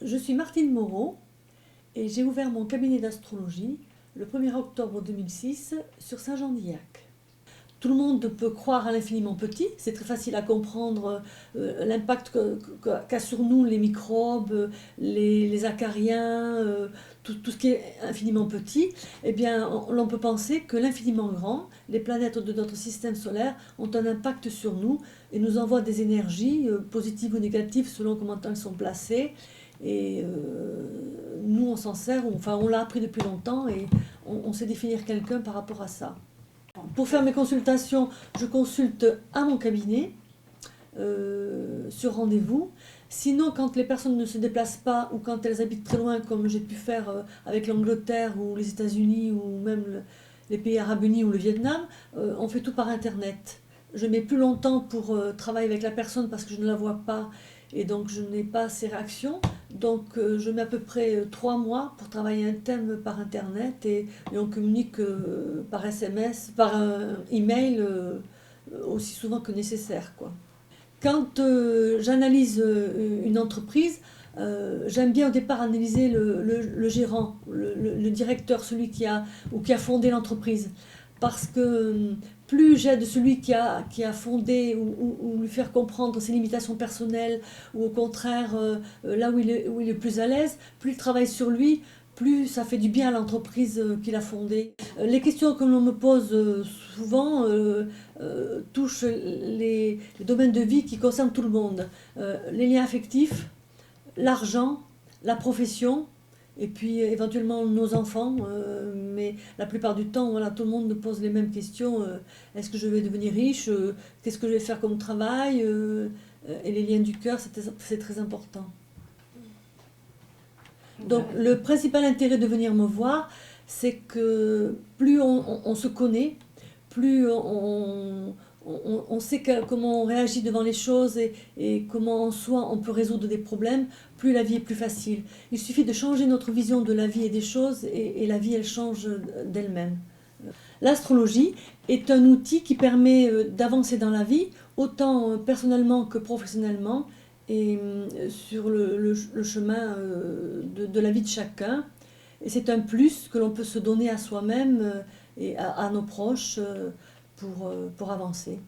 Je suis Martine Moreau et j'ai ouvert mon cabinet d'astrologie le 1er octobre 2006 sur Saint-Jean-d'Illac. Tout le monde peut croire à l'infiniment petit, c'est très facile à comprendre l'impact qu'a sur nous les microbes, les acariens, tout ce qui est infiniment petit. Eh bien, l'on peut penser que l'infiniment grand, les planètes de notre système solaire, ont un impact sur nous et nous envoient des énergies positives ou négatives selon comment elles sont placées. Et nous, on s'en sert, enfin, on l'a appris depuis longtemps et on sait définir quelqu'un par rapport à ça. Pour faire mes consultations, je consulte à mon cabinet, sur rendez-vous. Sinon, quand les personnes ne se déplacent pas ou quand elles habitent très loin, comme j'ai pu faire avec l'Angleterre ou les États-Unis ou même les pays arabes unis ou le Vietnam, on fait tout par Internet. Je mets plus longtemps pour travailler avec la personne parce que je ne la vois pas et donc je n'ai pas ses réactions. Donc je mets à peu près 3 mois pour travailler un thème par Internet et on communique par SMS, par email aussi souvent que nécessaire, quoi. Quand j'analyse une entreprise, j'aime bien au départ analyser le gérant, le directeur, celui qui a fondé l'entreprise. Parce que plus j'aide celui qui a fondé ou lui faire comprendre ses limitations personnelles, ou au contraire là où il est plus à l'aise, plus il travaille sur lui, plus ça fait du bien à l'entreprise qu'il a fondée. Les questions que l'on me pose souvent touchent les domaines de vie qui concernent tout le monde. Les liens affectifs, l'argent, la profession, et puis éventuellement nos enfants. Mais la plupart du temps, voilà, tout le monde me pose les mêmes questions. Est-ce que je vais devenir riche? Qu'est-ce que je vais faire comme travail? Et les liens du cœur, c'est très important. Donc le principal intérêt de venir me voir, c'est que plus on se connaît, plus on sait comment on réagit devant les choses et comment en soi on peut résoudre des problèmes, plus la vie est plus facile. Il suffit de changer notre vision de la vie et des choses et la vie elle change d'elle-même. L'astrologie est un outil qui permet d'avancer dans la vie, autant personnellement que professionnellement, et sur le chemin de la vie de chacun. Et c'est un plus que l'on peut se donner à soi-même et à nos proches pour avancer.